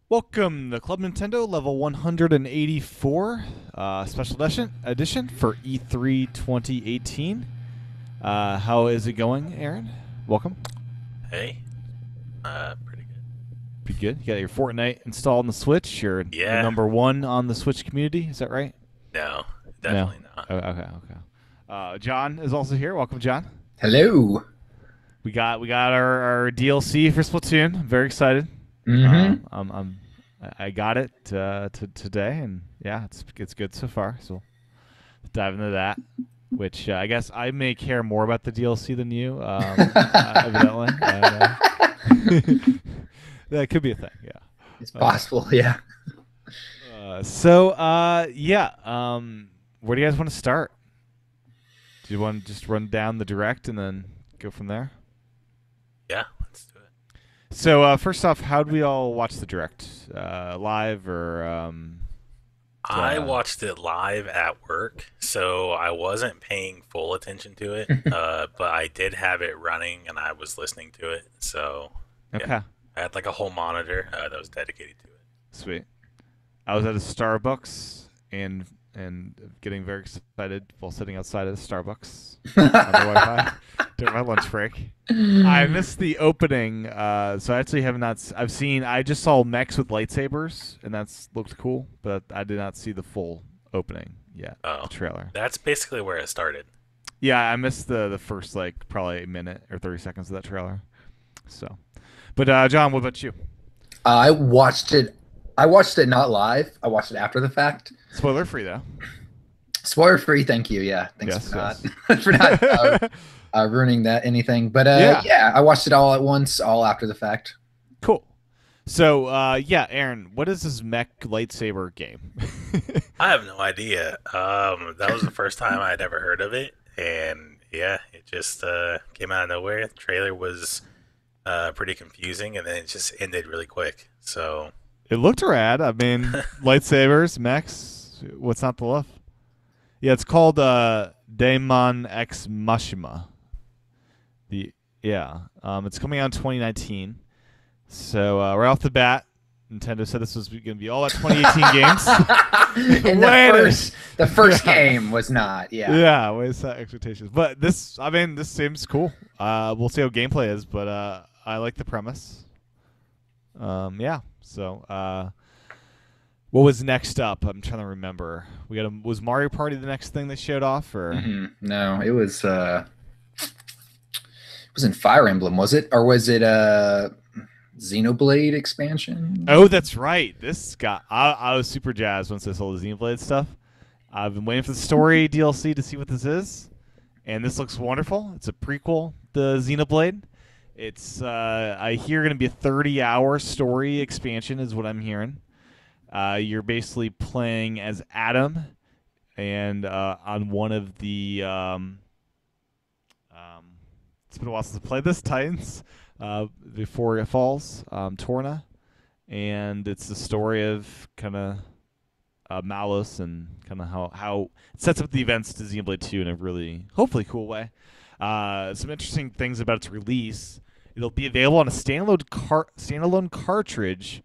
Welcome to Club Nintendo level 184, special edition for E3 2018. How is it going, Aaron? Welcome. Hey, pretty good. Pretty good. You got your Fortnite installed on the Switch. You're the Yeah, number one on the Switch community. Is that right? no, No. definitely not. Okay. John is also here. Welcome, John. Hello. We got our DLC for Splatoon. I'm very excited. Mm-hmm. I got it today, and yeah, it's good so far. So let's dive into that. Which I guess I may care more about the DLC than you, evidently. That could be a thing. Yeah. It's possible, yeah. Yeah. Where do you guys want to start? Do you want to just run down the direct and then go from there? Yeah, let's do it. So first off, how do we all watch the direct? Live or I watched it live at work, so I wasn't paying full attention to it, but I did have it running and I was listening to it. So yeah, okay, I had like a whole monitor that was dedicated to it. sweet. I was at a Starbucks and getting very excited while sitting outside of the Starbucks on the Wi-Fi during my lunch break. I missed the opening, so I actually have not. I've seen. I just saw mechs with lightsabers, and that's looked cool, but I did not see the full opening yet. The Oh, trailer. that's basically where it started. Yeah, I missed the first like probably a minute or 30 seconds of that trailer. So, but John, what about you? I watched it. I watched it not live. I watched it after the fact. Spoiler free though. Spoiler free. Thank you. Yeah. Thanks Yes, for not yes. for not ruining that anything. But Yeah. yeah, I watched it all at once, all after the fact. Cool. So, yeah, Aaron, what is this mech lightsaber game? I have no idea. That was the first time I'd ever heard of it, and yeah, it just came out of nowhere. The trailer was pretty confusing, and then it just ended really quick. So It looked rad. I mean, lightsabers, mechs. What's not to love? Yeah, it's called Daemon X Machina. It's coming out in 2019. So right off the bat, Nintendo said this was going to be all about 2018 games. And the first game was not. Yeah. Yeah, way to set expectations. But this seems cool. We'll see how gameplay is, but I like the premise. Yeah. So, what was next up? I'm trying to remember. Was Mario Party the next thing they showed off, or No, it was in Fire Emblem, was it, or was it Xenoblade expansion? Oh, that's right. I was super jazzed once I saw the Xenoblade stuff. I've been waiting for the story DLC to see what this is, and this looks wonderful. It's a prequel to Xenoblade. It's I hear going to be a 30-hour story expansion, is what I'm hearing. You're basically playing as Adam, and on one of the it's been a while since I played this Titans before it falls, Torna, and it's the story of kind of Malus and kind of how it sets up the events to Xenoblade 2 in a really hopefully cool way. Some interesting things about its release. It'll be available on a standalone cartridge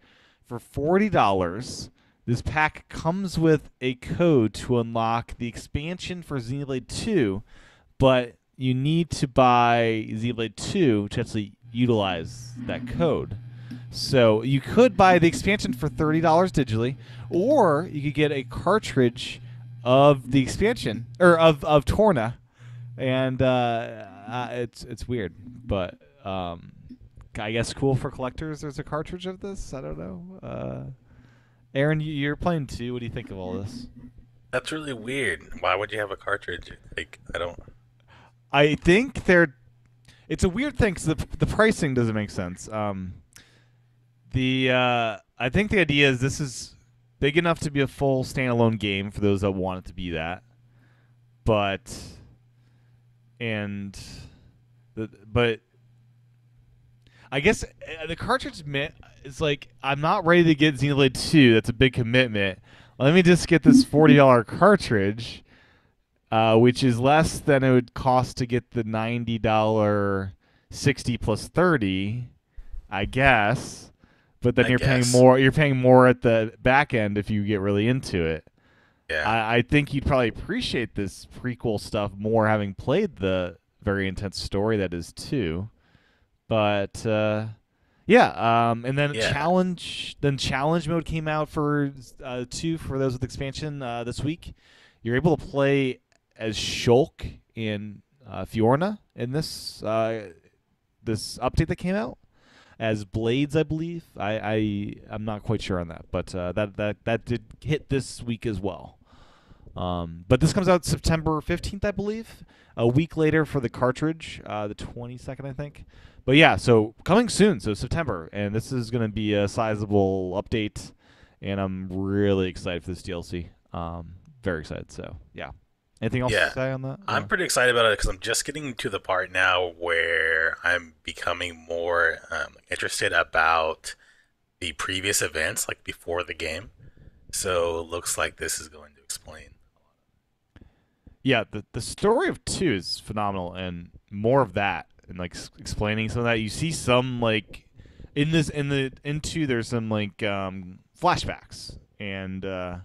for $40. This pack comes with a code to unlock the expansion for Xenoblade 2, but you need to buy Xenoblade 2 to actually utilize that code. So you could buy the expansion for $30 digitally, or you could get a cartridge of the expansion or of Torna, and it's weird, but I guess cool for collectors. There's a cartridge of this. I don't know. Aaron, you're playing too. What do you think of all this? that's really weird. Why would you have a cartridge? Like, I don't. I think it's a weird thing because the pricing doesn't make sense. I think the idea is this is big enough to be a full standalone game for those that want it to be that, but and but I guess the cartridge is like I'm not ready to get Xenoblade 2. That's a big commitment. Let me just get this $40 cartridge, which is less than it would cost to get the $90 60 plus 30, I guess. but then I you're paying guess. more. You're paying more at the back end if you get really into it. Yeah. I think you'd probably appreciate this prequel stuff more, having played the very intense story that is 2. But yeah, and then Yeah. challenge mode came out for 2 for those with expansion this week. You're able to play as Shulk and Fiorna in this this update that came out as Blades, I believe. I'm not quite sure on that, but that did hit this week as well. But this comes out September 15th, I believe. A week later for the cartridge, the 22nd, I think. But yeah, so coming soon, so September, and this is going to be a sizable update, and I'm really excited for this DLC. Very excited. So yeah. Anything else Yeah. to say on that? I'm pretty excited about it because I'm just getting to the part now where I'm becoming more interested about the previous events, like before the game. So it looks like this is going to explain. Yeah, the story of 2 is phenomenal, and more of that, and like explaining some of that. You see some like in 2 there's some like flashbacks, and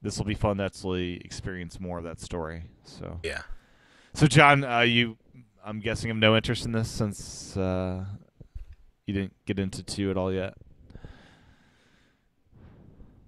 this will be fun to actually experience more of that story. So Yeah. So John, I'm guessing have no interest in this since you didn't get into 2 at all yet.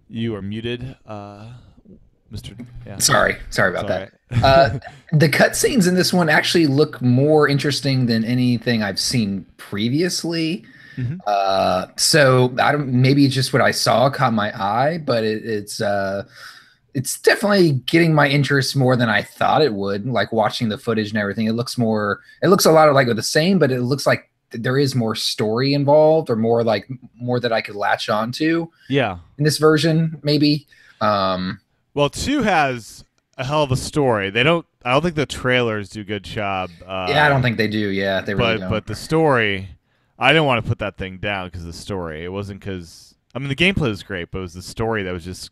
You are muted, Mr. Yeah. Sorry about It's that. all right. The cutscenes in this one actually look more interesting than anything I've seen previously. Mhm. So I don't. Maybe just what I saw caught my eye, but it's definitely getting my interest more than I thought it would. Like watching the footage and everything, it looks a lot of like the same, but it looks like there is more story involved, or more that I could latch onto Yeah. in this version, maybe. Well, 2 has a hell of a story. I don't think the trailers do a good job. Yeah, I don't think they do. Yeah, they really don't. But the story, I didn't want to put that thing down because of the story. It wasn't because the gameplay was great, but it was the story that was just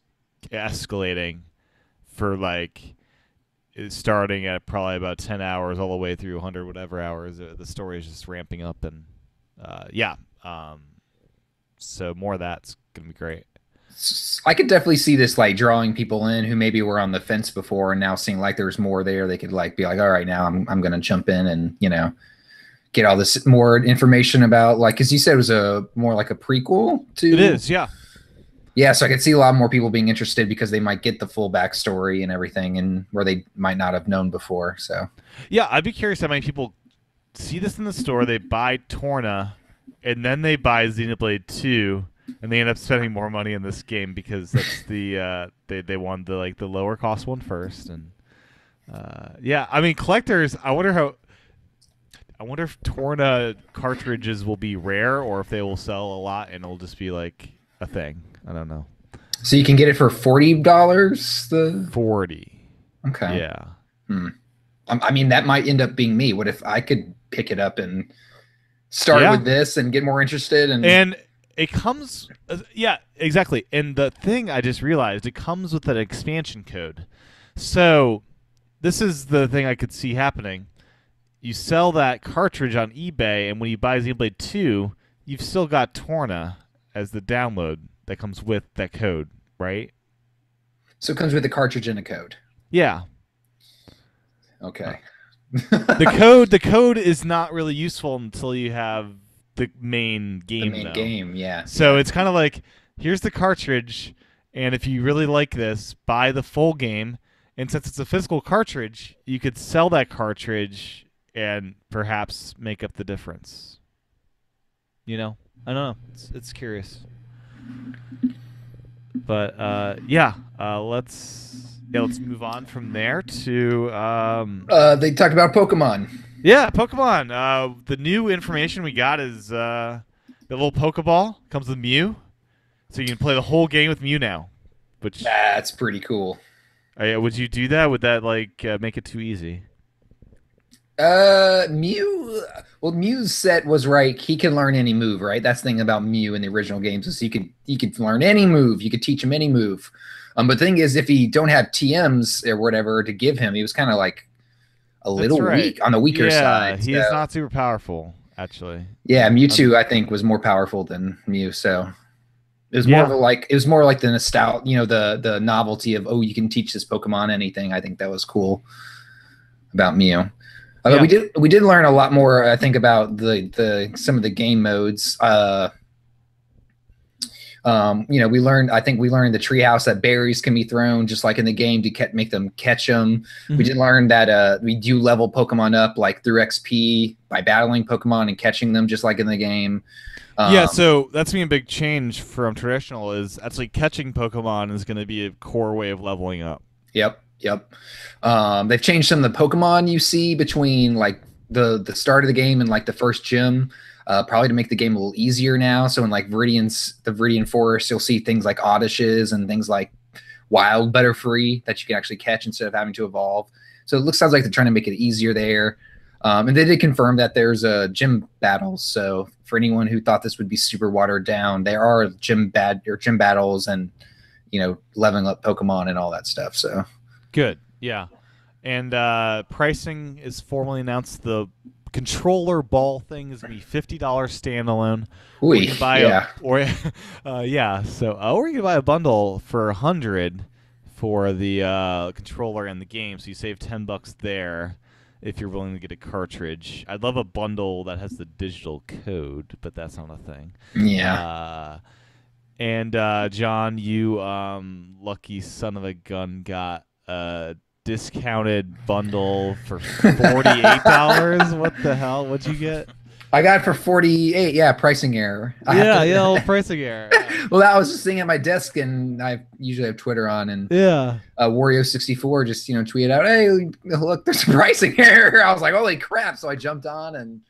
escalating for like starting at probably about 10 hours all the way through 100 whatever hours. The story is just ramping up, and yeah. So more of that's gonna be great. I could definitely see this like drawing people in who maybe were on the fence before and now seeing like there's more there. They could like be like, all right, now I'm going to jump in and, get all this more information about, like, because you said it was more like a prequel to. It is, yeah. Yeah, so I could see a lot more people being interested because they might get the full backstory and everything, and where they might not have known before. So Yeah, I'd be curious how many people see this in the store, they buy Torna, and then they buy Xenoblade 2, and they end up spending more money in this game because that's the they wanted the lower cost one first, and yeah, collectors. I wonder if Torna cartridges will be rare or if they will sell a lot and it'll just be like a thing. I don't know. So you can get it for $40. 40. Okay. Yeah. That might end up being me. What if I could pick it up and start with this and get more interested? And it comes, yeah, exactly. And the thing I just realized, it comes with an expansion code. So this is the thing I could see happening. You sell that cartridge on eBay, and when you buy Xenoblade 2, you've still got Torna as the download that comes with that code, right? So it comes with a cartridge and a code. Yeah. Okay. The code is not really useful until you have the main game. The main game, yeah. So it's kind of like, here's the cartridge, and if you really like this, buy the full game. And since it's a physical cartridge, you could sell that cartridge and perhaps make up the difference. I don't know. It's curious. But let's move on from there to they talked about Pokemon. Yeah, Pokemon. The new information we got is the little Pokeball comes with Mew, so you can play the whole game with Mew now. Which that's pretty cool. Would you do that? Would that make it too easy? Mew's set was right. He can learn any move, right? That's the thing about Mew in the original games is he could learn any move. You could teach him any move. But the thing is, if he don't have TMs or whatever to give him, he was kind of like a little weak on the weaker side. He is not super powerful, actually. Yeah, Mewtwo I think was more powerful than Mew. So It was more of a like it was more like the nostalgia, the novelty of, oh, you can teach this Pokemon anything. I think that was cool about Mew. Although we did learn a lot more, I think, about the some of the game modes. We learned the treehouse that berries can be thrown just like in the game to make them catch them. Mm-hmm. We did learn that we do level Pokemon up like through XP by battling Pokemon and catching them just like in the game. So that's been a big change from traditional. Is actually catching Pokemon is going to be a core way of leveling up. Yep. They've changed some of the Pokemon you see between like the start of the game and like the first gym. Probably to make the game a little easier now. So in like the Viridian Forest, you'll see things like Oddishes and things like Wild Butterfree that you can actually catch instead of having to evolve. So it sounds like they're trying to make it easier there. And they did confirm that there's gym battles. So for anyone who thought this would be super watered down, there are gym battles and leveling up Pokemon and all that stuff. So good, yeah. And pricing is formally announced. The controller ball thing is gonna be $50 standalone. Or you can buy or you can buy a bundle for $100 for the controller and the game, so you save $10 there if you're willing to get a cartridge. I'd love a bundle that has the digital code, but that's not a thing. Yeah. And John, you lucky son of a gun, got a discounted bundle for $48. What the hell? What'd you get? I got it for $48. Yeah, pricing error. Pricing error. Well, I was just sitting at my desk, and I usually have Twitter on, and Wario64 just tweeted out, "Hey, look, there's a pricing error." I was like, "Holy crap!" So I jumped on, and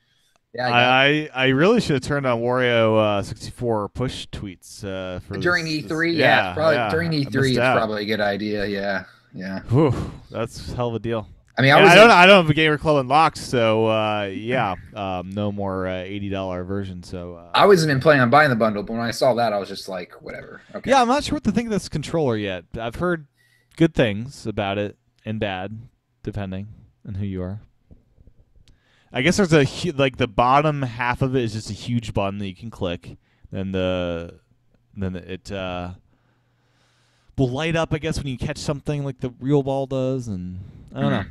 I really should have turned on Wario 64 push tweets for during E3. Probably during E3 is probably a good idea. Yeah. Whew, that's a hell of a deal. I mean, I don't have a Gamer Club unlocked, so no more $80 version. So I wasn't even planning on buying the bundle, but when I saw that, I was just like, whatever. Okay. Yeah, I'm not sure what to think of this controller yet. I've heard good things about it and bad, depending on who you are. I guess there's the bottom half of it is just a huge button that you can click. Then it will light up, I guess, when you catch something like the real ball does, and I don't know.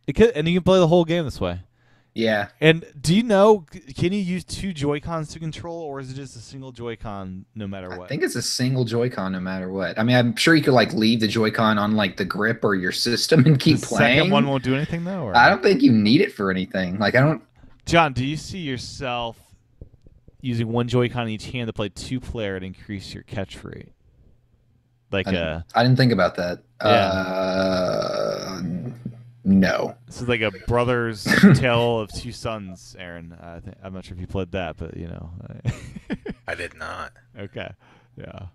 And you can play the whole game this way. Yeah. And do you know, can you use two Joy-Cons to control, or is it just a single Joy-Con no matter what? I think it's a single Joy-Con no matter what. I mean, I'm sure you could leave the Joy-Con on the grip or your system and keep playing. The second one won't do anything though? Or? I don't think you need it for anything. John, do you see yourself using one Joy-Con in each hand to play two-player to increase your catch rate? I didn't think about that. Yeah. No. This is like a brother's tale of two sons, Aaron. I'm not sure if you played that, but I did not. Okay. Yeah.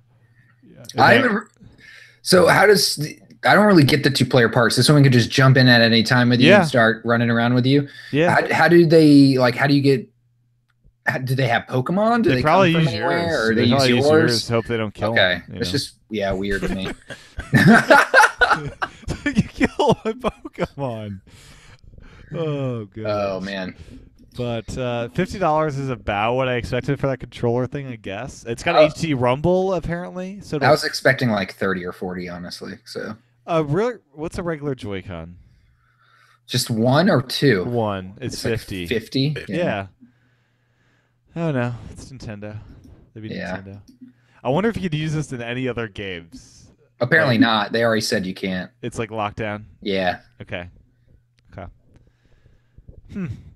So how does I don't really get the two-player part. So someone could just jump in at any time with you and start running around with you. Yeah. How do they how do you get? Do they have Pokemon? Do they probably come use from anywhere, yours. or they use yours? Hope they don't kill them. Okay, it's just weird to me. You kill my Pokemon. Oh god. Oh man. But $50 is about what I expected for that controller thing. I guess it's got HD Rumble apparently. So I was expecting 30 or 40, honestly. So. What's a regular Joy-Con? Just one or two? One. It's 50. 50? Yeah. Oh no, it's Nintendo. Maybe Nintendo. I wonder if you could use this in any other games. Apparently not. They already said you can't. It's like lockdown. Yeah. Okay.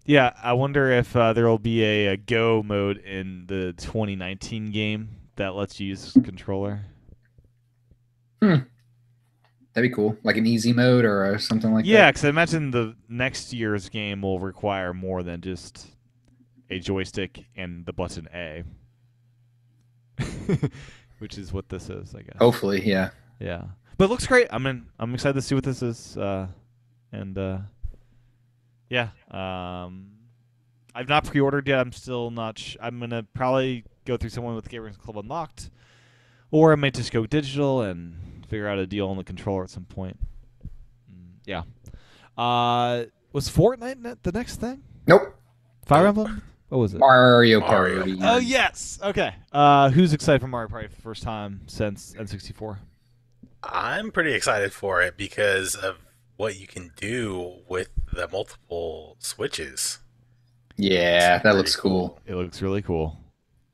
Yeah, I wonder if there will be a Go mode in the 2019 game that lets you use controller. That'd be cool. Like an easy mode or something like that. Yeah, because I imagine the next year's game will require more than just a joystick and the button A, which is what this is, I guess. Hopefully, yeah. Yeah, but it looks great. I'm excited to see what this is, I've not pre-ordered yet. I'm still not. I'm gonna probably go through someone with Gamers Club Unlocked, or I might just go digital and figure out a deal on the controller at some point. Yeah. Was Fortnite the next thing? Nope. Fire Emblem? What was it? Mario Mario. Party. Oh yes. Okay. Who's excited for Mario Party for the first time since N64? I'm pretty excited for it because of what you can do with the multiple switches. Yeah, It's that pretty looks cool. It looks really cool.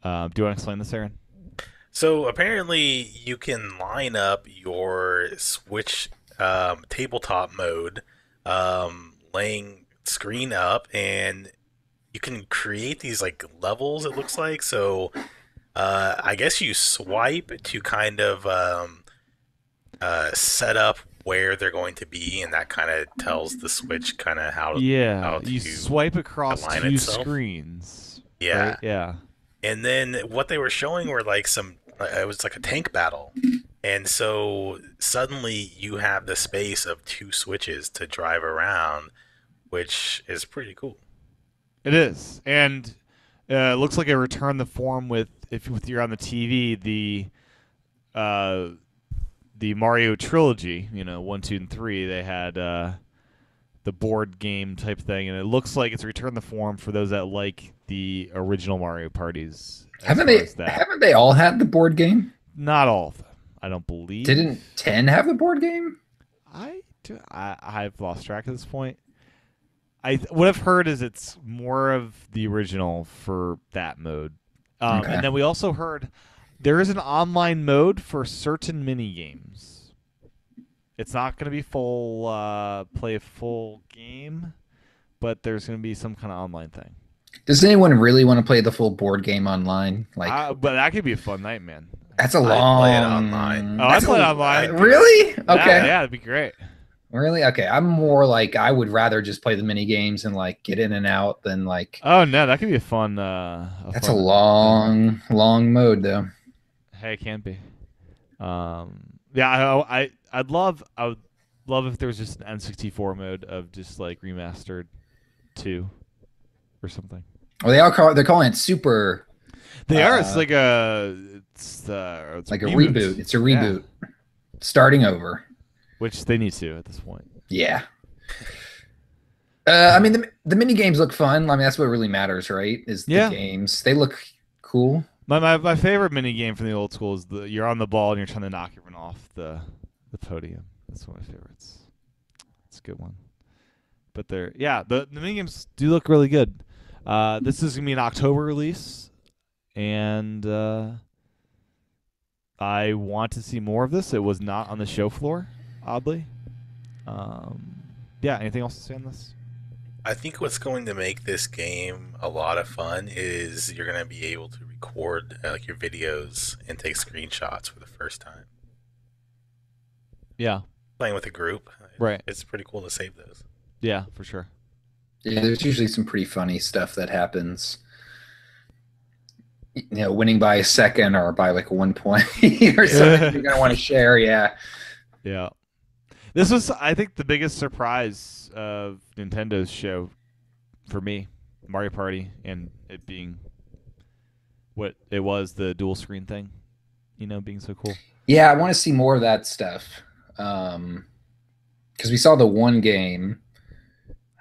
Do you want to explain this, Aaron? So apparently, you can line up your Switch tabletop mode, laying screen up, and you can create these like levels. It looks like so. I guess you swipe to kind of set up where they're going to be, and that kind of tells the Switch kind of how Yeah, to you swipe across align 2 itself. screens. Yeah. Right? Yeah. And then what they were showing were like it was like a tank battle. And so suddenly you have the space of 2 switches to drive around, which is pretty cool. It is, and it looks like it returned the form with if you're on the TV the Mario trilogy. 1, 2, and 3. They had the board game type thing, and it looks like it's returned the form for those that like the original Mario parties. Haven't they all had the board game? Not all of them, I don't believe. Didn't 10 have the board game? I've lost track at this point. What I've heard is it's more of the original for that mode. Okay. And then we also heard there is an online mode for certain mini games. It's not going to be play a full game, but there's going to be some kind of online thing. Does anyone really want to play the full board game online? Like, But that could be a fun night, man. that's a I'd long. play it online. Oh, I'd play it online. Really? Okay. Yeah, that'd be great. Really? Okay. I'm more like I would rather just play the mini games and like get in and out than like. Oh no, that could be a fun. That's a long mode though. Hey, it can be. Yeah, I would love if there was just an N64 mode of just like remastered 2 or something. Well, they're calling it Super. They are. It's like it's like a reboot. It's a reboot. Yeah. Starting over. Which they need to at this point. Yeah. I mean, the mini games look fun. I mean, that's what really matters, right? Is the games. They look cool. My favorite mini game from the old school is you're on the ball and you're trying to knock everyone off the podium. That's one of my favorites. It's a good one. But the mini games do look really good. This is gonna be an October release, and I want to see more of this. It was not on the show floor, oddly. Anything else to say on this? I think what's going to make this game a lot of fun is you're going to be able to record like your videos and take screenshots for the first time. Yeah. Playing with a group. Right. It's pretty cool to save those. Yeah, for sure. Yeah, there's usually some pretty funny stuff that happens. Winning by a second or by like 1 point or something you're going to want to share. Yeah. Yeah. This was, I think, the biggest surprise of Nintendo's show for me, Mario Party, and it being what it was, the dual screen thing, being so cool. Yeah, I want to see more of that stuff. Because we saw the one game.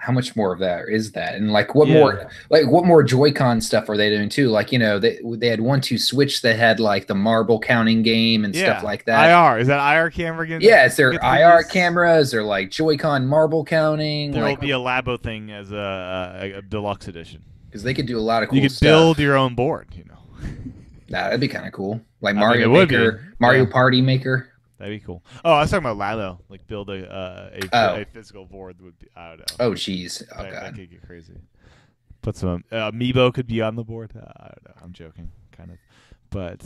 How much more of that is that? And what more Joy-Con stuff are they doing too? Like, they had 1-2 Switch that had like the marble counting game and stuff like that. IR. Is that IR camera again? Yeah, is there IR cameras or like Joy-Con marble counting? There will be a Labo thing as a deluxe edition. Because they could do a lot of cool stuff. You could build your own board, That'd be kind of cool. Like Mario Maker, Mario Party Maker. That'd be cool. Oh, I was talking about Lalo. Like build a physical board would be. I don't know. Oh, jeez. Oh, that God. could get crazy. Put some Amiibo could be on the board. I don't know. I'm joking, kind of. But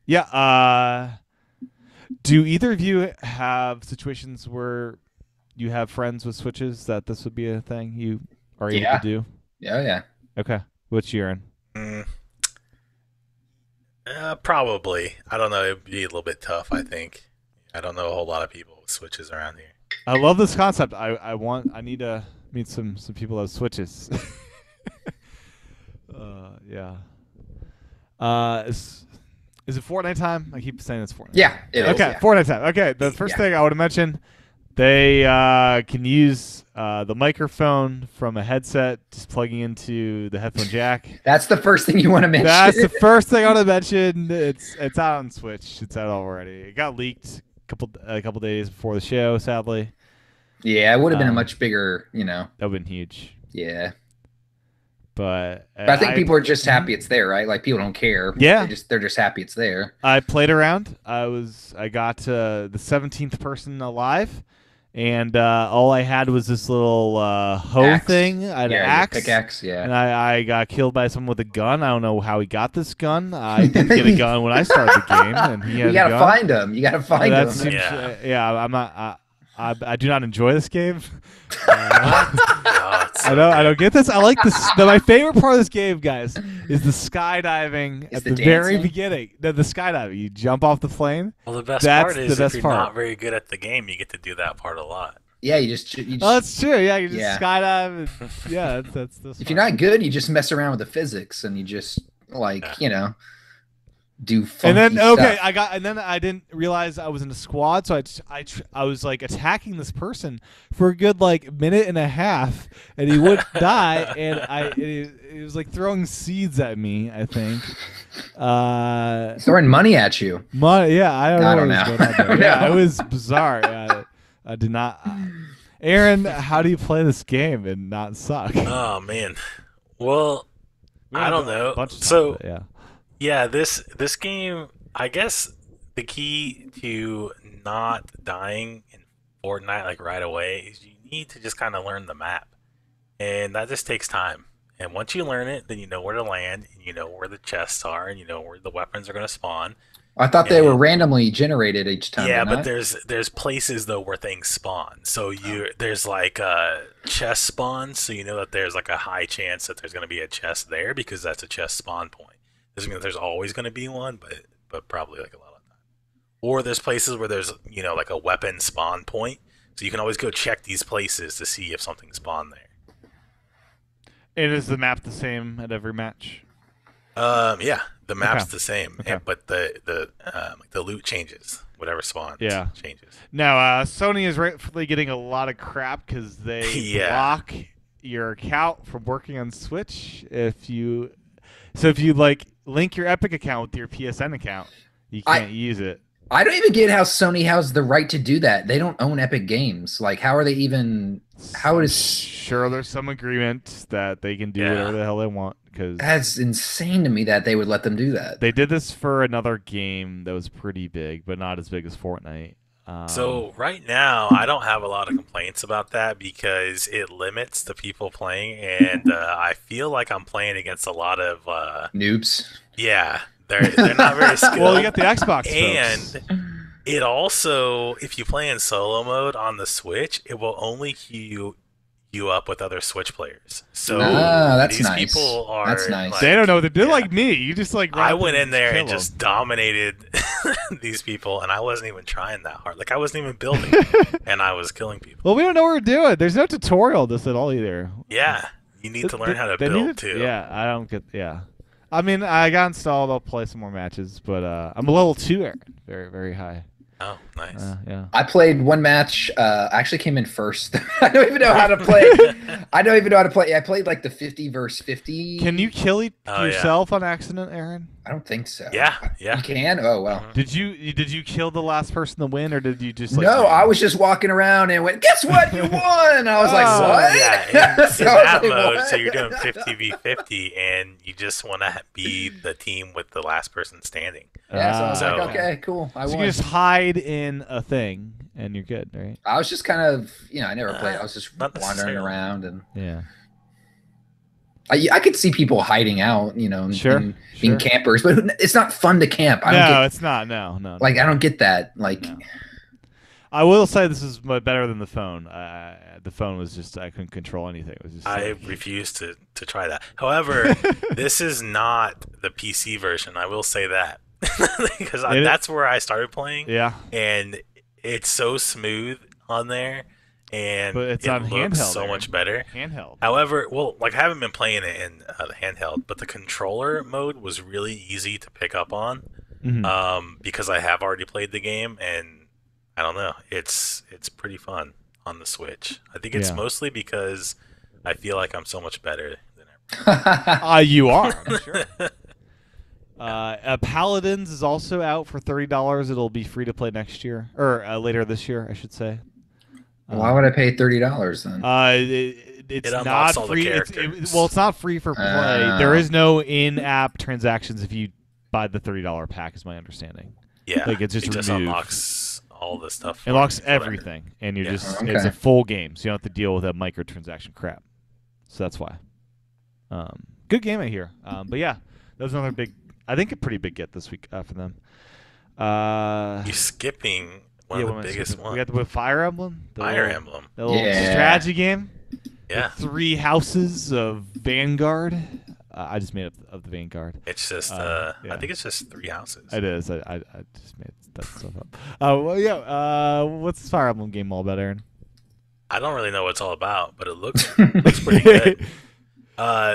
yeah. Do either of you have situations where you have friends with Switches that this would be a thing you are able to do? Yeah. Okay. What's your Probably. I don't know. It'd be a little bit tough, I think. I don't know a whole lot of people with Switches around here. I love this concept. I need to meet some people that have Switches. Yeah. Is it Fortnite time? I keep saying it's Fortnite. Yeah. Okay, Fortnite time. Okay, the first thing I want to mention, They can use the microphone from a headset, just plugging into the headphone jack. That's the first thing you want to mention. That's the first thing I want to mention. It's out on Switch. It's out already. It got leaked a couple days before the show, sadly. Yeah, it would have been a much bigger, That would have been huge. Yeah. But I think people are just happy it's there, right? Like people don't care. Yeah. They're just happy it's there. I played around. I got the 17th person alive, and all I had was this little hoe Axe. thing. I had an axe. Pickaxe, yeah. And I got killed by someone with a gun. I don't know how he got this gun. I didn't get a gun when I started the game, and he had You gotta a gun. find him. You gotta find him. Seems, I'm not. I do not enjoy this game. I don't get this. I like this. My favorite part of this game, guys, is the skydiving at the very beginning. The skydiving, you jump off the plane. Well, the best part is if you're not very good at the game, you get to do that part a lot. Yeah, you just oh, that's true. Yeah, you just skydive. And, yeah, that's if you're not good, you just mess around with the physics and you just do funky and then stuff. I didn't realize I was in a squad, so I was like attacking this person for a good minute and a half, and he wouldn't die, and he was like throwing seeds at me, I think. Throwing money at you. Money, yeah, I don't know. Yeah, it was bizarre. I did not. Aaron, how do you play this game and not suck? Oh man, well, I don't know. So yeah. Yeah, this game, I guess the key to not dying in Fortnite right away is you need to just kind of learn the map. And that just takes time. And once you learn it, then you know where to land, and you know where the chests are, and you know where the weapons are going to spawn. I thought they were randomly generated each time. Yeah, but there's places though where things spawn. So there's chest spawns, so you know that there's a high chance that there's going to be a chest there because that's a chest spawn point. Doesn't mean that there's always going to be one, but probably a lot of time. Or there's places where there's a weapon spawn point, so you can always go check these places to see if something spawned there. And is the map the same at every match? Yeah, the map's the same, okay. But the loot changes. Whatever spawns changes. Now, Sony is rightfully getting a lot of crap because they block your account from working on Switch if you link your Epic account with your PSN account, you can't use it. I don't even get how Sony has the right to do that. They don't own Epic Games. How are they even? How is? Sure, there's some agreement that they can do whatever the hell they want. Because that's insane to me that they would let them do that. They did this for another game that was pretty big, but not as big as Fortnite. So right now, I don't have a lot of complaints about that because it limits the people playing, and I feel like I'm playing against a lot of noobs. Yeah, they're not very skilled. Well, you got the Xbox, and it also, if you play in solo mode on the Switch, it will only queue you up with other Switch players. So that's these nice. People are that's nice. They don't know what to do like me. You just I went in there and just dominated these people, and I wasn't even trying that hard. I wasn't even building, and I was killing people. Well, we don't know what we're doing. There's no tutorial this at all either. Yeah, you need to learn how to build too. Yeah, I don't get. Yeah, I mean, I got installed. I'll play some more matches, but I'm a level 2, Aaron. Very, very high. Oh, nice. Yeah. I played one match. I actually came in first. I don't even know how to play. I don't even know how to play. I played the 50 versus 50. Can you kill yourself on accident, Aaron? I don't think so. Yeah. You can? Oh, well. Did you kill the last person to win, or did you just No, I was just walking around and went, guess what? You won! I was like, what? Yeah, in that mode, what? So you're doing 50v50, and you just want to be the team with the last person standing. Yeah, so I was like, okay, cool. I won. You just hide in a thing, and you're good, right? I was just kind of, I never played. I was just wandering around. And yeah. I could see people hiding out, and being campers, but it's not fun to camp. It's not. No. I don't get that. No. I will say this is better than the phone. The phone was just I couldn't control anything. It was just I refused to try that. However, this is not the PC version. I will say that because that's where I started playing. Yeah, and it's so smooth on there. And but it's it on looks handheld, so much better. Handheld. However, I haven't been playing it in the handheld, but the controller mode was really easy to pick up on because I have already played the game, and I don't know. It's pretty fun on the Switch. I think it's Yeah. mostly because I feel like I'm so much better than You are, I'm sure. everyone. Paladins is also out for $30. It'll be free to play next year, or later this year, I should say. Why would I pay $30 then? It's It unlocks not all the free. characters. Well, it's not free for play. There is no in-app transactions if you buy the $30 pack, is my understanding. Yeah, Like, it's just it just removed. unlocks all the stuff. It unlocks for whatever. everything, and you're Yeah. just Okay. it's a full game, so you don't have to deal with that microtransaction crap. So that's why. Good game, I hear. But yeah, that was another big. I think a pretty big get this week for them. You're skipping one yeah, of what the am I biggest skipping? ones. We got the Fire Emblem. Fire Emblem. The little Yeah. strategy game. Yeah, The 3 houses of Vanguard. I just made up of the Vanguard. it's just. yeah. I think it's just 3 houses. It is. I just made that stuff up. Well, yeah. What's this Fire Emblem game all about, Aaron? I don't really know what it's all about, but it looks pretty good.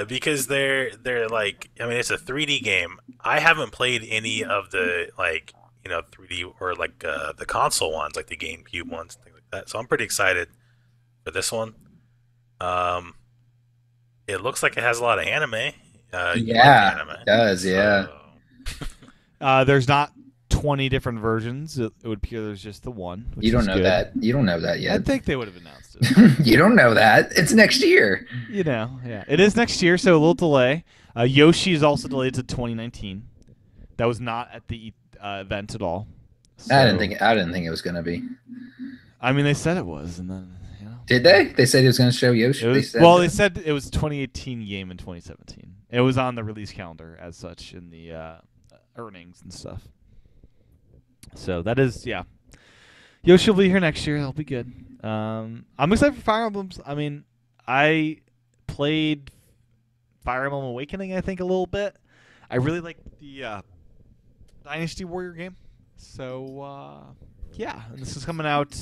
Because they're like, I mean, it's a 3D game. I haven't played any of the 3D or the console ones, like the GameCube ones, things like that. So I'm pretty excited for this one. It looks like it has a lot of anime. You like Yeah, anime, it does, yeah. so- There's not 20 different versions. It would appear there's just the one. Which You don't is know good. that. You don't know that I yet. think they would have announced it. You don't know that. It's next year. Yeah. It is next year, so a little delay. Yoshi is also delayed to 2019. That was not at the event at all. I didn't So- think it was gonna be. I mean, they said it was, and then Did they? They said he was gonna show Yoshi. It They was, said well, that? they said it was 2018 game in 2017. It was on the release calendar as such in the earnings and stuff. So that is, yeah. Yoshi will be here next year. That'll be good. I'm excited for Fire Emblems. I mean, I played Fire Emblem Awakening, I think, a little bit. I really like the Dynasty Warrior game. So, yeah. And this is coming out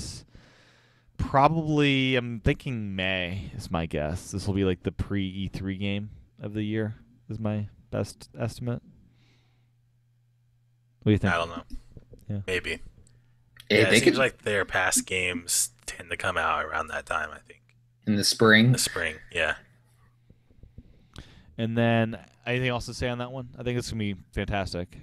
probably, I'm thinking May is my guess. This will be like the pre-E3 game of the year is my best estimate. What do you think? I don't know. Yeah. Maybe. Yeah, Yeah, they it seems could like their past games tend to come out around that time, I think. in the spring. The spring, yeah. And then anything else to say on that one? I think it's going to be fantastic.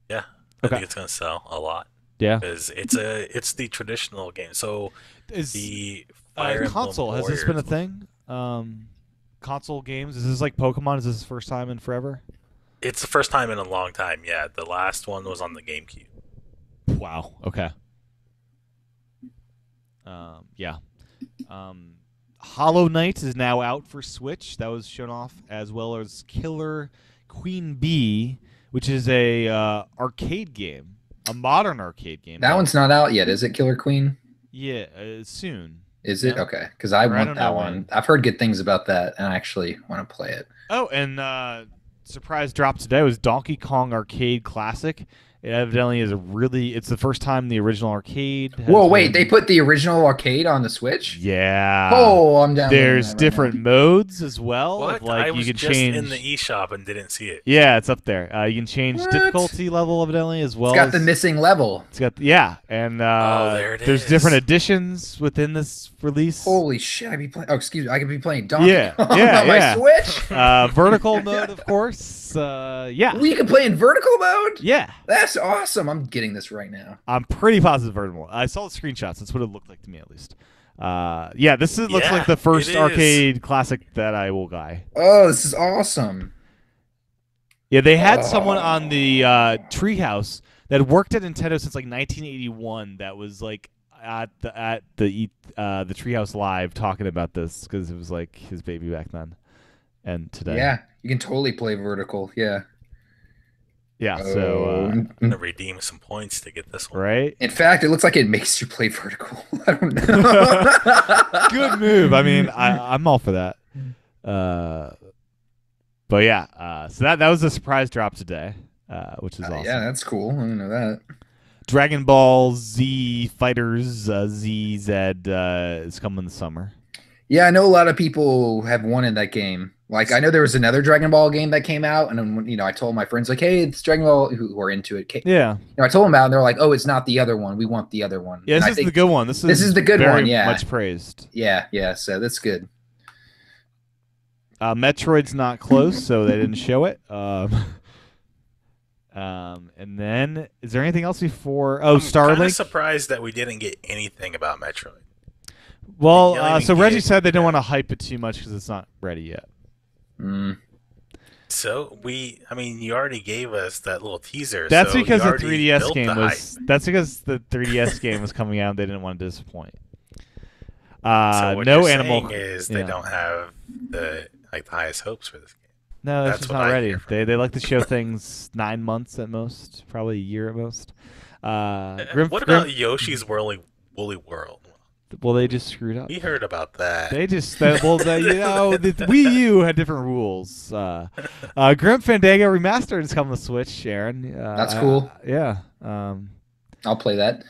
Yeah. I Okay. think it's going to sell a lot. Yeah. Because it's the traditional game. So Is the Fire Emblem console, has this been a Warriors- thing? Console games? Is this like Pokemon? Is this the first time in forever? It's the first time in a long time, yeah. The last one was on the GameCube. Wow. Okay. Yeah. Hollow Knight is now out for Switch. That was shown off, as well as Killer Queen Bee, which is a arcade game, a modern arcade game. That one's not out yet, is it? Killer Queen? Yeah, soon. Is it? Yeah. Okay, because I Or I want don't that know one. when. I've heard good things about that, and I actually want to play it. Oh, and surprise drop today was Donkey Kong Arcade Classic. It evidently is it's the first time the original arcade. has Whoa, wait! been- They put the original arcade on the Switch? Yeah. Oh, I'm down. There's different modes as well. What? Of, like I you was can just change. in the eShop and didn't see it. Yeah, it's up there. You can change What? difficulty level evidently as well. It's got as, the missing level. It's got and there it there's is. different editions within this release. Holy shit! I could be playing Donkey Yeah, Kong yeah, on yeah. my Switch. Vertical mode, of course. Yeah, We can play in vertical mode. yeah. That's awesome. I'm getting this right now. I'm pretty positive vertical. I saw the screenshots. That's what it looked like to me, at least. Yeah, looks Yeah, like the first it is. arcade classic that I will buy. Oh, this is awesome. Yeah, they had someone on the Treehouse that worked at Nintendo since like 1981. That was like at the Treehouse Live talking about this because it was like his baby back then and today. Yeah, you can totally play vertical. Yeah. Yeah. So I'm gonna redeem some points to get this one. right. in fact, it looks like it makes you play vertical. I don't know. Good move. I mean, I'm all for that. But yeah, so that was a surprise drop today, which is awesome. Yeah, that's cool. I didn't know that. Dragon Ball Z Fighters ZZ is coming this summer. Yeah, I know a lot of people have wanted that game. Like, I know there was another Dragon Ball game that came out, and then, you know, I told my friends, like, hey, it's Dragon Ball, who are into it. Yeah. You know, I told them about it, and they're like, oh, it's not the other one. We want the other one. Yeah, And this I is think the good one. This is the good very one, yeah. much praised. Yeah, so that's good. Metroid's not close, so they didn't show it. And then, is there anything else before? Oh, I'm kind of Starlink. surprised that we didn't get anything about Metroid. Well, You don't even so Reggie get- said they didn't want to hype it too much because it's not ready yet. Mm. So I mean, you already gave us that little teaser. That's so you because the already 3DS built game the was. hype. That's because the 3DS game was coming out. and They didn't want to disappoint. So what No you're animal. saying is yeah. they don't have the highest hopes for this game. No, it's That's just what not I ready. hear from They like to show things 9 months at most, probably a year at most. What about Yoshi's Woolly World? Well, they just screwed up. We heard about that. They just the Wii U had different rules. Grim Fandango Remastered is coming to Switch, Aaron. That's cool. Yeah. I'll play that.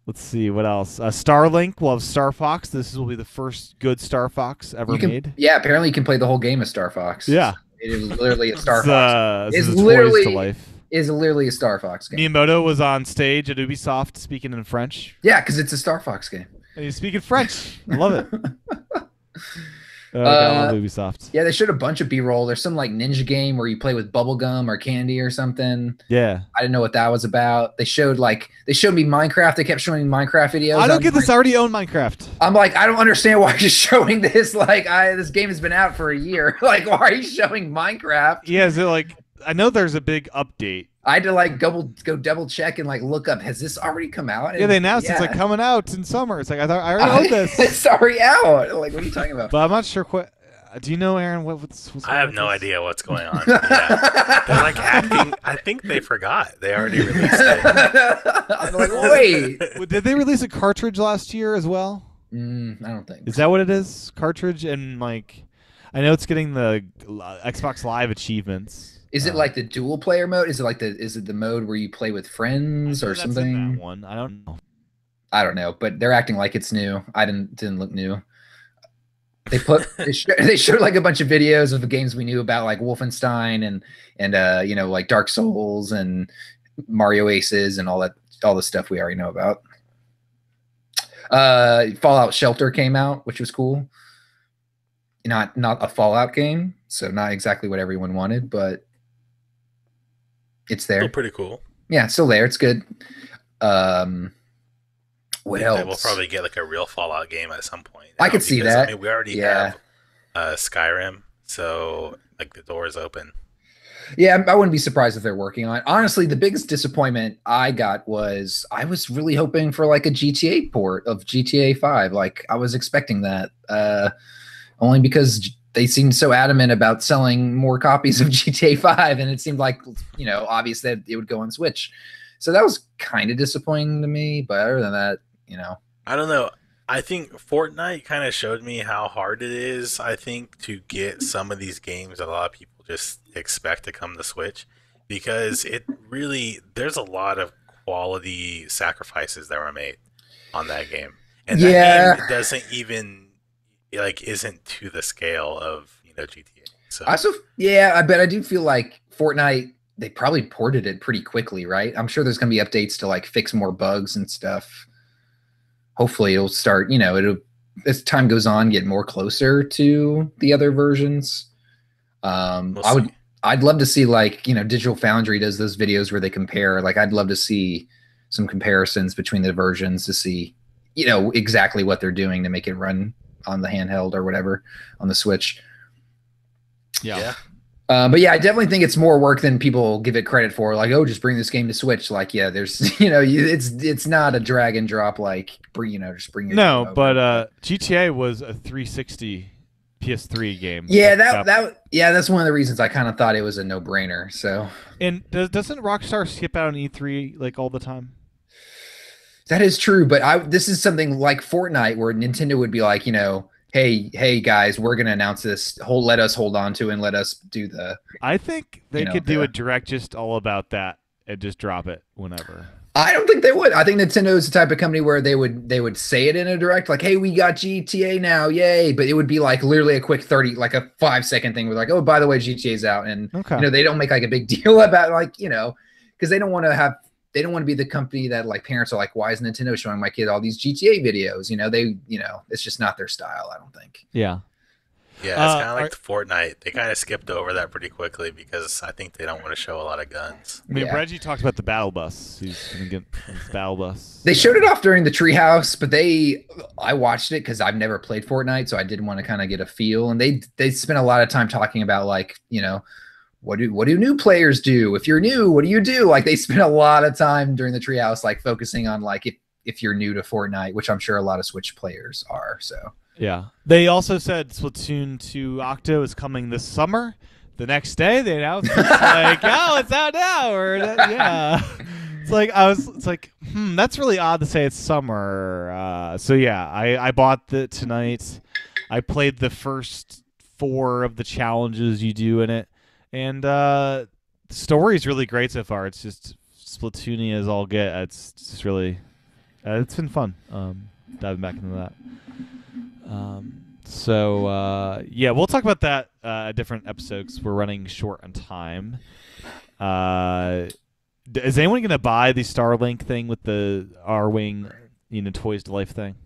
Let's see what else. Starlink will have Star Fox. This will be the first good Star Fox ever You can, made. yeah, apparently you can play the whole game of Star Fox. Yeah. It is literally a Star It's, Fox. this It's is literally- toys to life. Is literally a Star Fox game. Miyamoto was on stage at Ubisoft speaking in French. Yeah, because it's a Star Fox game. And he's speaking French. I love it. I love Ubisoft. Yeah, they showed a bunch of B-roll. There's some like ninja game where you play with bubblegum or candy or something. Yeah. I didn't know what that was about. They showed me Minecraft. They kept showing me Minecraft videos. I don't I'm get this. like- I already own Minecraft. I'm like, I don't understand why you're showing this. Like, this game has been out for a year. Like, why are you showing Minecraft? Yeah, is it like I know there's a big update. I had to like go double check and like look up. Has this already come out? Yeah, And they announced it's yeah. like coming out in summer. It's like I thought I already owned this. It's already out. Like, what are you talking about? But I'm not sure what. Do you know, Aaron? What's I have with no this? idea what's going on. Yeah. They're like acting. I think they forgot. They already released it. I'm like, wait. Did they release a cartridge last year as well? I don't think. Is that what it is? Cartridge and like, I know it's getting the Xbox Live achievements. Is it like the dual player mode? Is it the mode where you play with friends or That's in something? that one. I don't know. I don't know, but they're acting like it's new. I didn't look new. They they showed like a bunch of videos of the games we knew about, like Wolfenstein and you know, like Dark Souls and Mario Aces and all the stuff we already know about. Fallout Shelter came out, which was cool. Not a Fallout game, so not exactly what everyone wanted, but it's there. Still pretty cool. Yeah, it's still there. It's good. What else? We'll probably get like a real Fallout game at some point. I could see because, that. I mean, we already Yeah. have Skyrim, so like the door is open. Yeah, I wouldn't be surprised if they're working on it. Honestly, the biggest disappointment I got was I was really hoping for like a GTA port of GTA 5. Like I was expecting that, only because they seemed so adamant about selling more copies of GTA 5, and it seemed like, you know, obvious that it would go on Switch. So that was kind of disappointing to me. But other than that, you know, I don't know. I think Fortnite kind of showed me how hard it is, I think, to get some of these games that a lot of people just expect to come to Switch, because it really, there's a lot of quality sacrifices that were made on that game. And that Yeah. game doesn't even, like, isn't to the scale of, you know, GTA. So I do feel like Fortnite, they probably ported it pretty quickly, right? I'm sure there's going to be updates to like fix more bugs and stuff. Hopefully it'll start, you know, it'll, as time goes on, get more closer to the other versions. we'll see. I'd love to see, like, you know, Digital Foundry does those videos where they compare. Like, I'd love to see some comparisons between the versions to see, you know, exactly what they're doing to make it run on the handheld or whatever on the Switch. Yeah. But yeah, I definitely think it's more work than people give it credit for. Like, oh, just bring this game to Switch. Like, yeah, there's, you know, it's not a drag and drop. Like, you know, just bring your No, game over. but GTA was a 360 PS3 game. yeah, got- that's one of the reasons I kind of thought it was a no brainer. So And doesn't Rockstar skip out on E3 like all the time? that is true. But this is something like Fortnite where Nintendo would be like, you know, hey guys, we're gonna announce this. Let us hold on to it and let us do the. I think they You know, could do the- a direct just all about that and just drop it whenever. I don't think they would. I think Nintendo is the type of company where they would say it in a direct, like, "Hey, we got GTA now, yay!" But it would be like literally a quick 30, like a 5 second thing, with like, "Oh, by the way, GTA's out," and Okay. they don't make like a big deal about like because they don't want to be the company that like parents are like, "Why is Nintendo showing my kid all these GTA videos?" It's just not their style. I don't think. Yeah. Yeah, it's kind of like the Fortnite. They kind of skipped over that pretty quickly because I think they don't want to show a lot of guns. I mean, Yeah. Reggie talked about the battle bus. He's gonna get his battle bus. They showed it off during the Treehouse, but I watched it because I've never played Fortnite, so I didn't want to kind of get a feel. And they spent a lot of time talking about like, what do new players do? If you're new, what do you do? Like they spent a lot of time during the Treehouse, like focusing on like if you're new to Fortnite, which I'm sure a lot of Switch players are. So Yeah. They also said Splatoon 2 Octo is coming this summer. The next day they announced it's like, oh, it's out now. Yeah. It's like, that's really odd to say it's summer. So yeah, I bought it tonight. I played the first 4 of the challenges you do in it. And the story is really great so far. It's just Splatoon as all get. It's just really, it's been fun diving back into that. Yeah, we'll talk about that a different episode because we're running short on time. Is anyone going to buy the Starlink thing with the R-Wing, Toys to Life thing?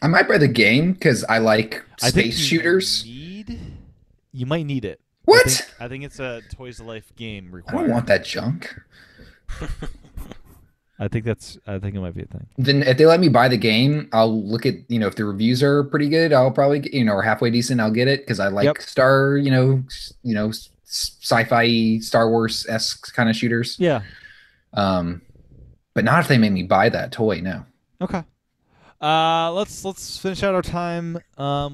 I might buy the game because I like I think space shooters. You might need it. What? I think it's a Toys to Life game I required. don't want that junk. I think it might be a thing. Then if they let me buy the game, I'll look at, if the reviews are pretty good, I'll probably, or halfway decent, I'll get it because I like Star, sci-fi Star Wars-esque kind of shooters. Yeah. But not if they make me buy that toy, no. Okay. Let's finish out our time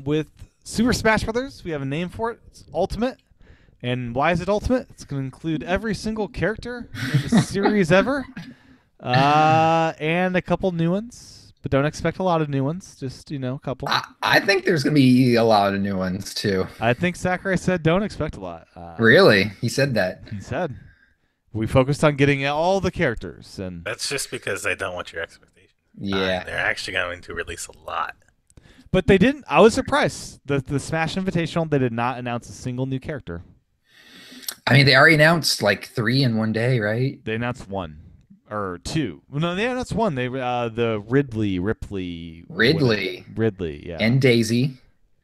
with Super Smash Brothers. We have a name for it. It's Ultimate. And why is it Ultimate? It's going to include every single character in the series ever. And a couple new ones, but don't expect a lot of new ones. Just, a couple. I think there's going to be a lot of new ones, too. I think Sakurai said don't expect a lot. Really? He said that? He said. We focused on getting all the characters. And that's just because they don't want your expectations. Yeah. They're actually going to release a lot. But they didn't. I was surprised. The Smash Invitational, they did not announce a single new character. I mean, they already announced like 3 in one day, right? They announced 1. Or 2. No, they announced 1. They the Ridley, yeah. And Daisy.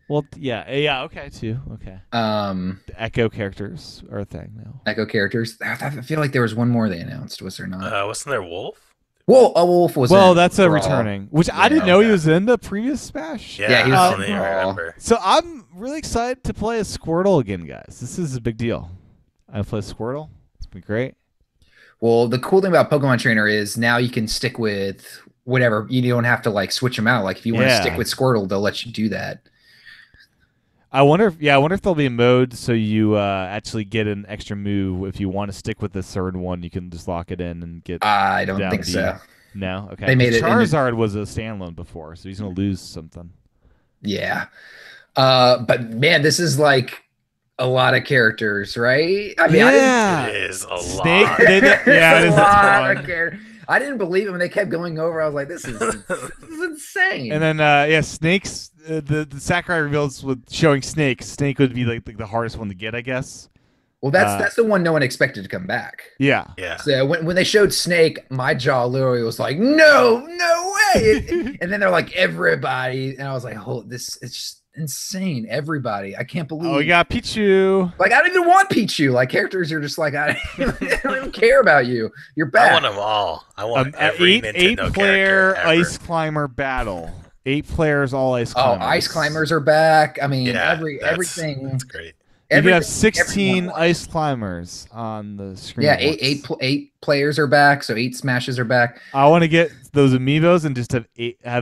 Well, yeah, okay, 2, okay. The Echo characters are a thing now. Echo characters. I feel like there was one more they announced. Was there not? Wasn't there Wolf? Wolf was. Well, that's a returning, which I didn't know he was in the previous Smash. Yeah, he was. I don't even remember. So I'm really excited to play as Squirtle again, guys. This is a big deal. I play Squirtle. It's been great. Well, the cool thing about Pokemon Trainer is now you can stick with whatever. You don't have to like switch them out. Like if you want to stick with Squirtle, they'll let you do that. I wonder if there'll be a mode so you actually get an extra move if you want to stick with the third one. You can just lock it in and get. I don't think so. No, okay. They made Charizard was a standalone before, so he's gonna lose something. Yeah, but man, this is like a lot of characters, right? I mean, it is a Snake, lot. it is a lot of characters. I didn't believe it when they kept going over. I was like, this is insane. And then, Snakes. The Sakurai reveals with showing Snake. Snake would be like the hardest one to get, I guess. Well, that's the one no one expected to come back. Yeah. So when they showed Snake, my jaw literally was like, no way. And then they're like, everybody, and I was like, oh, it's just insane. Everybody, I can't believe. Oh, we got Pichu. Like, I don't even want Pichu. Like, characters are just like, I don't even care about you. You're back. I want them all. I want every Nintendo 8-player character Ice Climber battle. 8 players, all Ice Climbers. Oh, Ice Climbers are back. I mean, everything. That's great. You can have 16 Ice Climbers on the screen. Yeah, eight players are back, so 8 Smashes are back. I want to get those amiibos and just have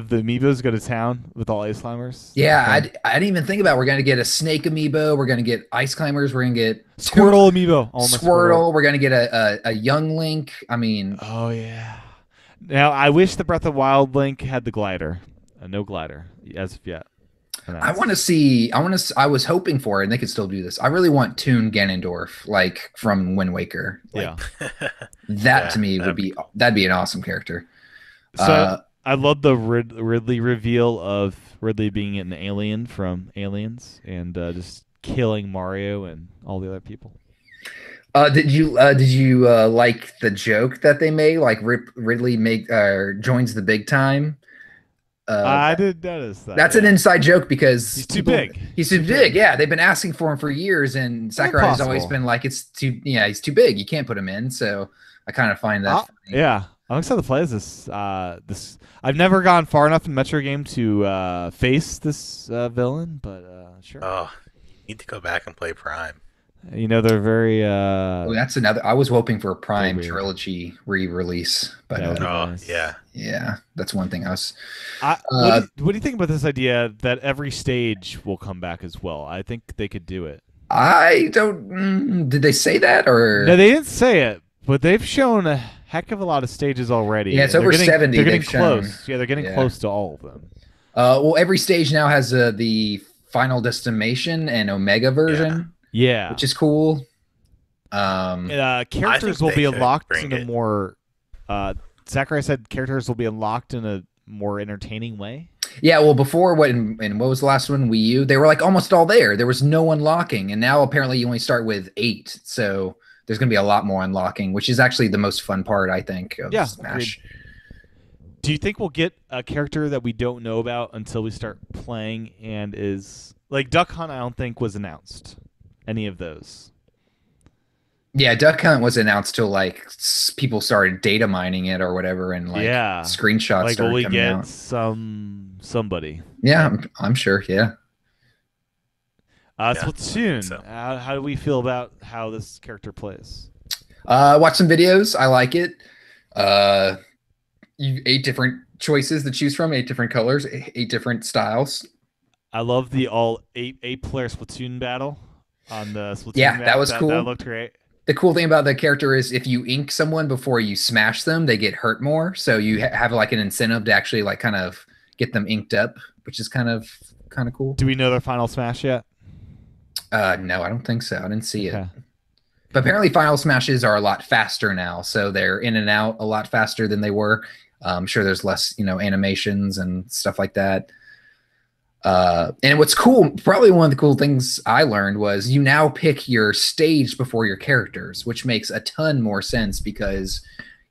the amiibos go to town with all Ice Climbers. Yeah, I didn't even think about it. We're going to get a Snake amiibo. We're going to get Ice Climbers. We're going to get Squirtle amiibo. Squirtle. We're going to get a young Link. I mean. Oh, yeah. Now, I wish the Breath of Wild Link had the glider. No glider as of yet. I want to see. I was hoping for, and they could still do this. I really want Toon Ganondorf, like from Wind Waker. Like, Yeah. that Yeah, to me would be that'd be an awesome character. So I love the Ridley reveal of Ridley being an alien from Aliens and just killing Mario and all the other people. Did you like the joke that they made? Like Ridley joins the big time. I did notice that. That's an inside joke because He's too big. He's too big. Yeah, they've been asking for him for years, and Sakurai has always Impossible. been like, "It's too. Yeah, he's too big. You can't put him in." So I kind of find that. funny. Yeah, I'm excited to play this. I've never gone far enough in Metro game to face this villain, but sure. Oh, you need to go back and play Prime. You know they're very. Oh, that's another. I was hoping for a Prime weird. trilogy re-release, but That would be Oh, nice. yeah. yeah, that's one thing I was. What do you think about this idea that every stage will come back as well? I think they could do it. I don't. Did they say that or? No, they didn't say it, but they've shown a heck of a lot of stages already. Yeah, it's and over they're getting, 70 They're getting they've shown. close. Yeah, they're getting Yeah. close to all of them. Well, every stage now has the Final Destination and Omega version, Yeah. which is cool. Characters think will they be could unlocked bring in a it. more. Sakurai said characters will be unlocked in a more entertaining way. Yeah, well, before what was the last one? Wii U. They were like almost all there. There was no unlocking, and now apparently you only start with 8. So there's going to be a lot more unlocking, which is actually the most fun part, I think, of Yeah, Smash. Do you think we'll get a character that we don't know about until we start playing and is like Duck Hunt? I don't think was announced. Any of those? Yeah, Duck Hunt was announced till like people started data mining it or whatever, and like Yeah. screenshots Like will started we coming get out. somebody? Yeah, I'm sure. Yeah. Yeah, Splatoon. so. How do we feel about how this character plays? Watch some videos. I like it. You 8 different choices to choose from, 8 different colors, 8 different styles. I love the all eight player Splatoon battle on the Splatoon Yeah, map. that was cool. That looked great. The cool thing about the character is if you ink someone before you smash them, they get hurt more. So you have like an incentive to actually like kind of get them inked up, which is kind of cool. Do we know their final smash yet? No, I don't think so. I didn't see it. Okay. But apparently final smashes are a lot faster now. So they're in and out a lot faster than they were. I'm sure there's less, animations and stuff like that. And what's cool, probably one of the cool things I learned was you now pick your stage before your characters, which makes a ton more sense because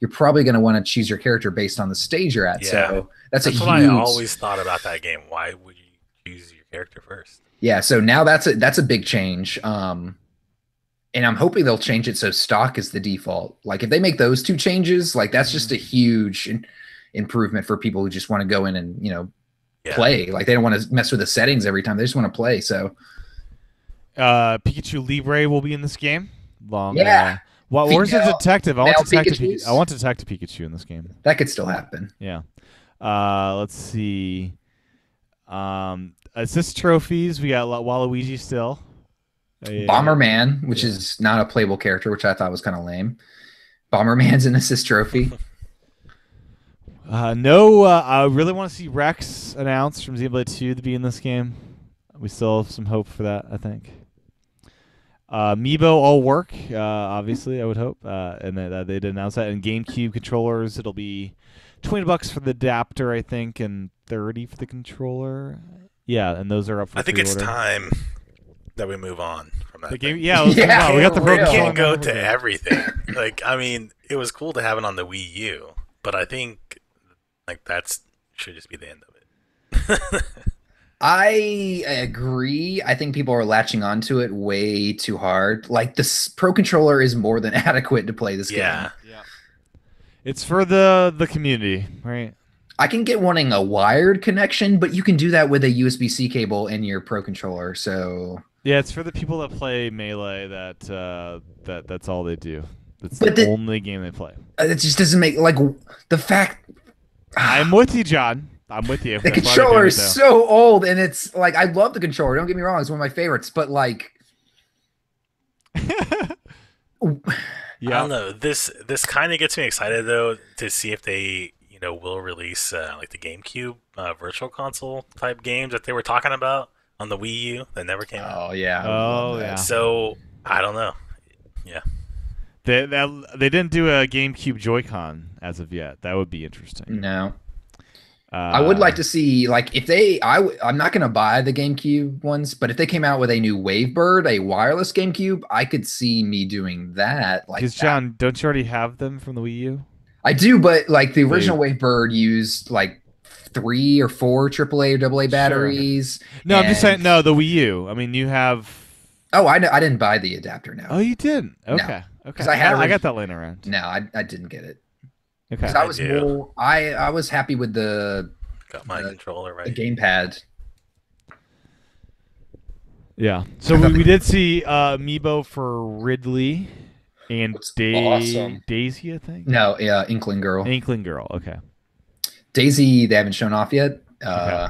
you're probably going to want to choose your character based on the stage you're at. Yeah. So that's a what huge. I always thought about that game. Why would you choose your character first? Yeah, so now that's a big change. And I'm hoping they'll change it so stock is the default. Like if they make those 2 changes, like that's just a huge improvement for people who just want to go in and play. Like they don't want to mess with the settings every time. They just want to play. So Pikachu Libre will be in this game. Yeah. Where's the detective? I want Pikachus? I want Detective Pikachu in this game. that could still happen. Yeah. Let's see. Assist trophies. We got Waluigi still. Bomberman, which is not a playable character, which I thought was kind of lame. Bomberman's an assist trophy. No, I really want to see Rex announced from Xenoblade 2 to be in this game. We still have some hope for that, I think. Amiibo all work, obviously, I would hope. And that they did announce that. And GameCube controllers, it'll be $20 for the adapter, I think, and $30 for the controller. Yeah, and those are up for I think it's pre-order. time that we move on from that. The game, thing. yeah, let's move on. We got the for Pro real. We Controller. can't go now. to everything. Like, I mean, it was cool to have it on the Wii U, but I think like that's should just be the end of it. I agree. I think people are latching onto it way too hard. Like this Pro Controller is more than adequate to play this Yeah. game. Yeah. It's for the community, right? I can get wanting a wired connection, but you can do that with a USB-C cable in your Pro Controller. So Yeah, it's for the people that play Melee that's all they do. It's But the the- only game they play. it just doesn't make like the fact I'm with you, John. I'm with you. the That's why they controller do it, is though. so old, and it's like I love the controller. Don't get me wrong; it's one of my favorites. But like, I Yeah. don't know. This kind of gets me excited though to see if they will release like the GameCube Virtual Console type games that they were talking about on the Wii U that never came out. Oh yeah, I would love Oh that. yeah. So I don't know. Yeah, They didn't do a GameCube Joy-Con as of yet. That would be interesting. No. I would like to see, like, if they, I'm not going to buy the GameCube ones, but if they came out with a new Wavebird, a wireless GameCube, I could see me doing that. Like, Because John, don't you already have them from the Wii U? I do, but like the original Wavebird used like 3 or 4 AAA or AA batteries. No, I'm just and- saying. No, the Wii U. I mean, you have. Oh, I didn't buy the adapter. No, Oh, you didn't. Okay. Okay. 'Cause I had I got that laying around. no, I didn't get it. Okay. 'Cause I was do. more, I was happy with the got my controller the right. gamepad. Yeah. So we did see Amiibo for Ridley and Looks awesome. Daisy, I think. No, yeah, Inkling Girl. Inkling Girl. Okay. Daisy, they haven't shown off yet. Okay.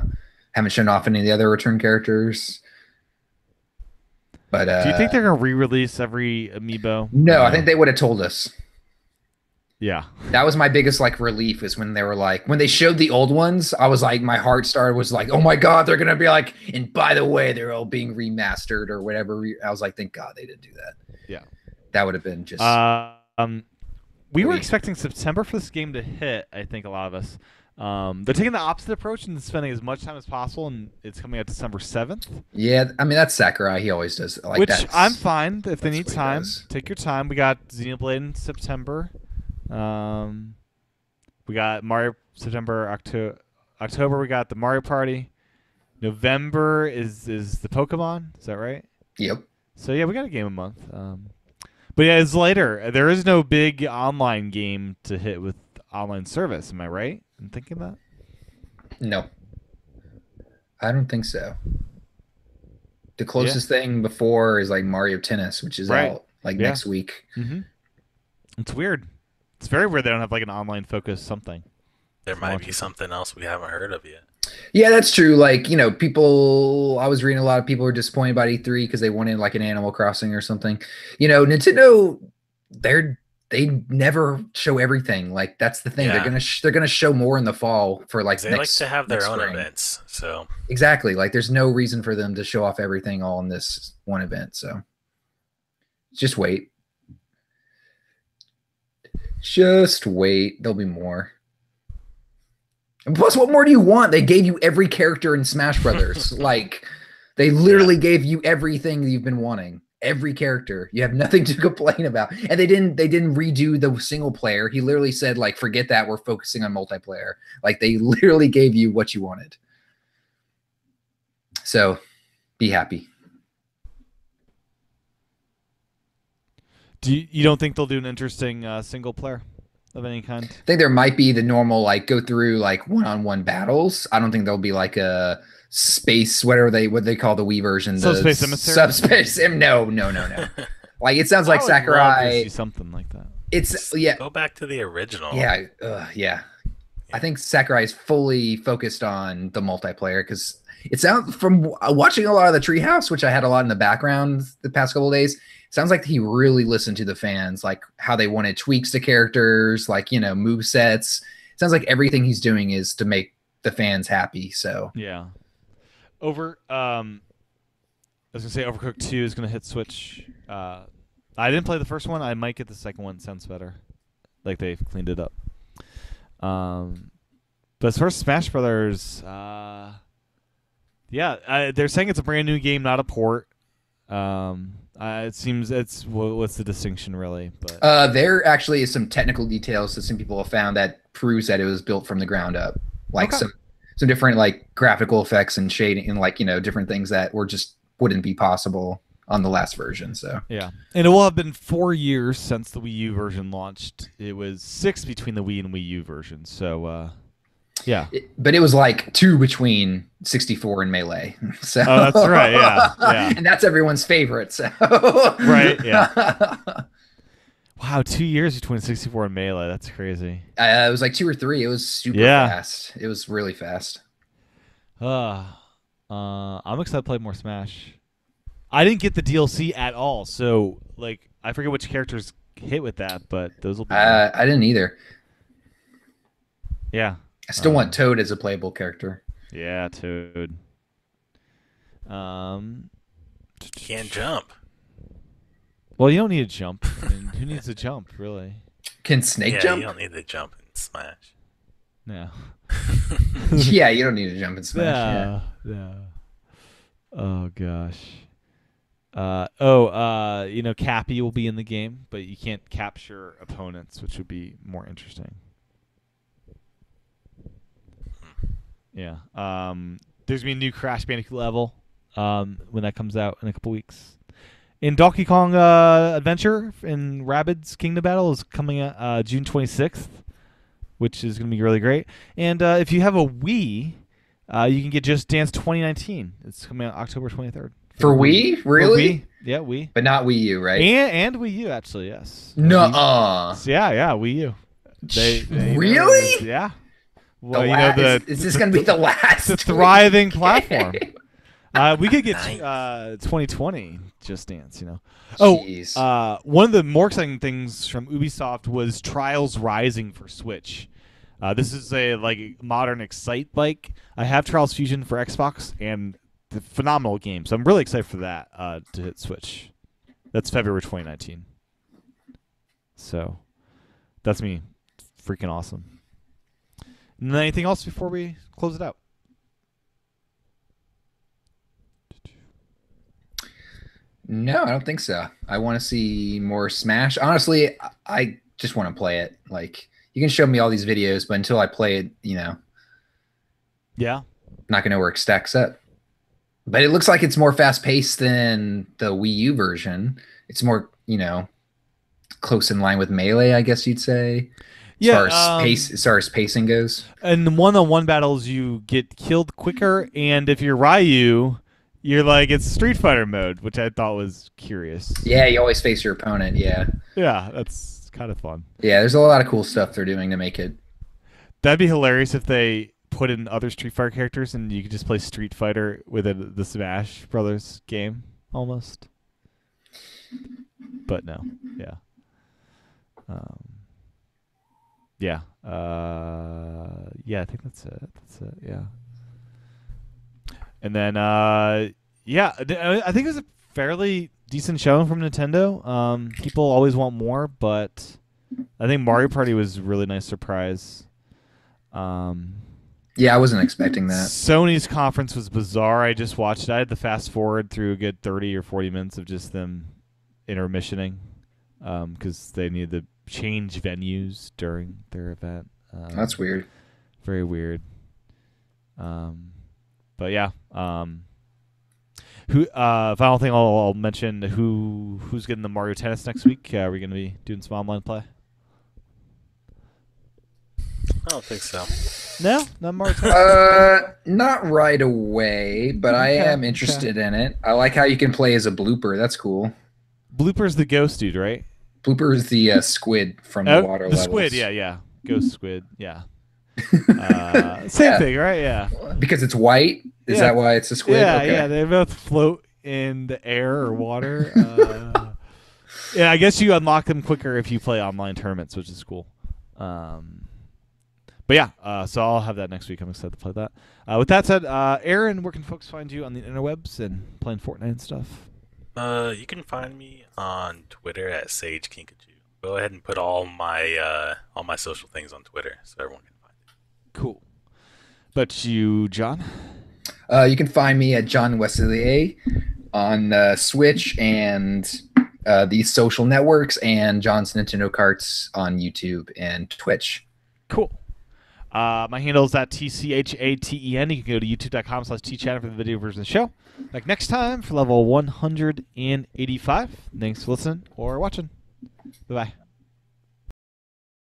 Haven't shown off any of the other return characters. But Do you think they're gonna re-release every Amiibo? no, I think they would have told us. Yeah. That was my biggest like relief is when they were like when they showed the old ones, I was like my heart started was like, oh my god, they're gonna be like, and by the way, they're all being remastered or whatever. I was like, thank God they didn't do that. Yeah. That would have been just We were Really? expecting September for this game to hit. I think a lot of us. They're taking the opposite approach and spending as much time as possible, and it's coming out December 7th. yeah, I mean that's Sakurai. He always does like Which that's- I'm fine if they that's need what he time. does. Take your time. We got Xenoblade in September. We got Mario September, October. We got the Mario Party. November is the Pokemon. Is that right? Yep. So yeah, we got a game a month. But yeah, it's later. There is no big online game to hit with online service. Am I right in thinking that? No. I don't think so. The closest thing before is like Mario Tennis, which is Right. out like Yeah. next week. Mm-hmm. It's weird. It's very weird they don't have like an online focused something. There might be something else we haven't heard of yet. Yeah, that's true. Like, people, I was reading a lot of people were disappointed about E3 because they wanted like an Animal Crossing or something. Nintendo, they never show everything. Like that's the thing. Yeah. They're gonna show more in the fall for like They next, like to have their next own spring. events, so Exactly. Like there's no reason for them to show off everything all in this one event. So just wait. Just wait. There'll be more. And plus, what more do you want? They gave you every character in Smash Brothers. Like, they literally gave you everything that you've been wanting. Every character. You have nothing to complain about. And they didn't redo the single player. He literally said, like, forget that. We're focusing on multiplayer. Like, they literally gave you what you wanted. So, be happy. You don't think they'll do an interesting single player of any kind? I think there might be the normal, like, go through, like, one-on-one battles. I don't think there'll be, like, a space, what they call the Wii version. Subspace Emissary? Subspace. No. Like, it sounds like I would love to Sakurai. see something like that. It's, yeah. go back to the original. Yeah. Yeah. I think Sakurai is fully focused on the multiplayer because it sounds from watching a lot of the Treehouse, which I had a lot in the background the past couple of days. It sounds like he really listened to the fans, like how they wanted tweaks to characters, like, move sets. It sounds like everything he's doing is to make the fans happy. So Yeah. I was gonna say Overcooked 2 is gonna hit Switch. I didn't play the first one. I might get the second one. It sounds better. Like they've cleaned it up. But as far as Smash Brothers, they're saying it's a brand new game, not a port. It seems what's the distinction really? But there actually is some technical details that some people have found that proves that it was built from the ground up, like Okay. some different like graphical effects and shading and like different things that wouldn't be possible on the last version. So yeah, and it will have been 4 years since the Wii U version launched. It was 6 between the Wii and Wii U versions. So yeah. But it was like 2 between 64 and Melee. So Oh, that's right. Yeah. And that's everyone's favorite. So Right, yeah. Wow, 2 years between 64 and Melee. That's crazy. It was like 2 or 3. It was super Yeah. fast. It was really fast. I'm excited to play more Smash. I didn't get the DLC at all, so like I forget which characters hit with that, but those will be. I didn't either. Yeah. I still want Toad as a playable character. Yeah, Toad. Can't jump. Well, you don't need to jump. I mean, who needs to jump, really? Can Snake Yeah, jump? you don't need to jump in Smash. No. Yeah, you don't need to jump in Smash. Yeah. Yeah. Oh gosh. Cappy will be in the game, but you can't capture opponents, which would be more interesting. Yeah. There's gonna be a new Crash Bandicoot level when that comes out in a couple weeks. In Donkey Kong Adventure in Rabbids Kingdom Battle is coming out June 26th, which is going to be really great. And if you have a Wii, you can get Just Dance 2019. It's coming out October 23rd. For Wii? Really? For Wii. Yeah, Wii. But not Wii U, right? And Wii U, actually, yes. Nuh-uh. Yeah, Wii U. Really? Yeah. Well, is this going to be the last? The thriving platform. game? We could get 2020 Just Dance, Jeez. One of the more exciting things from Ubisoft was Trials Rising for Switch. This is a modern Excite bike. I have Trials Fusion for Xbox, and the phenomenal game. So I'm really excited for that to hit Switch. That's February 2019. So that's me. Freaking awesome. And then anything else before we close it out? No, I don't think so. I want to see more Smash. Honestly, I just want to play it. You can show me all these videos, but until I play it, Yeah. I'm not going to know where it stacks up. But it looks like it's more fast-paced than the Wii U version. It's more, close in line with Melee, I guess you'd say. As far as pacing goes. And the one-on-one battles, you get killed quicker, and if you're Ryu, you're it's Street Fighter mode, which I thought was curious. Yeah, you always face your opponent, yeah. Yeah, that's kind of fun. Yeah, there's a lot of cool stuff they're doing to make it. That'd be hilarious if they put in other Street Fighter characters and you could just play Street Fighter within the Smash Brothers game, almost. But no, yeah. I think that's it. Yeah. And then, I think it was a fairly decent show from Nintendo. People always want more, but I think Mario Party was a really nice surprise. Yeah, I wasn't expecting that. Sony's conference was bizarre. I just watched it. I had to fast forward through a good 30 or 40 minutes of just them intermissioning because they needed to change venues during their event. That's weird. Very weird. But yeah. Final thing I'll mention who's getting the Mario Tennis next week. Are we going to be doing some online play? I don't think so. No, not Mario Tennis. Not right away, but I am interested in it. I like how you can play as a blooper. That's cool. Blooper's the ghost dude, right? Blooper is the squid from the water levels. The squid, yeah. Ghost squid, yeah. Same thing, right? Yeah. Because it's white? Is that why it's a squid? Yeah, okay. yeah. They both float in the air or water. I guess you unlock them quicker if you play online tournaments, which is cool. But yeah, so I'll have that next week. I'm excited to play that. With that said, Aaron, where can folks find you on the interwebs and playing Fortnite and stuff? You can find me on Twitter at SageKinkajou. Go ahead and put all my social things on Twitter so everyone can find it. Cool. But you, John? You can find me at John Wesley on Switch and these social networks, and John's Nintendo Carts on YouTube and Twitch. Cool. My handle is at TCHATEN. You can go to youtube.com/tchat for the video version of the show. Back next time for level 185. Thanks for listening or watching. Bye-bye.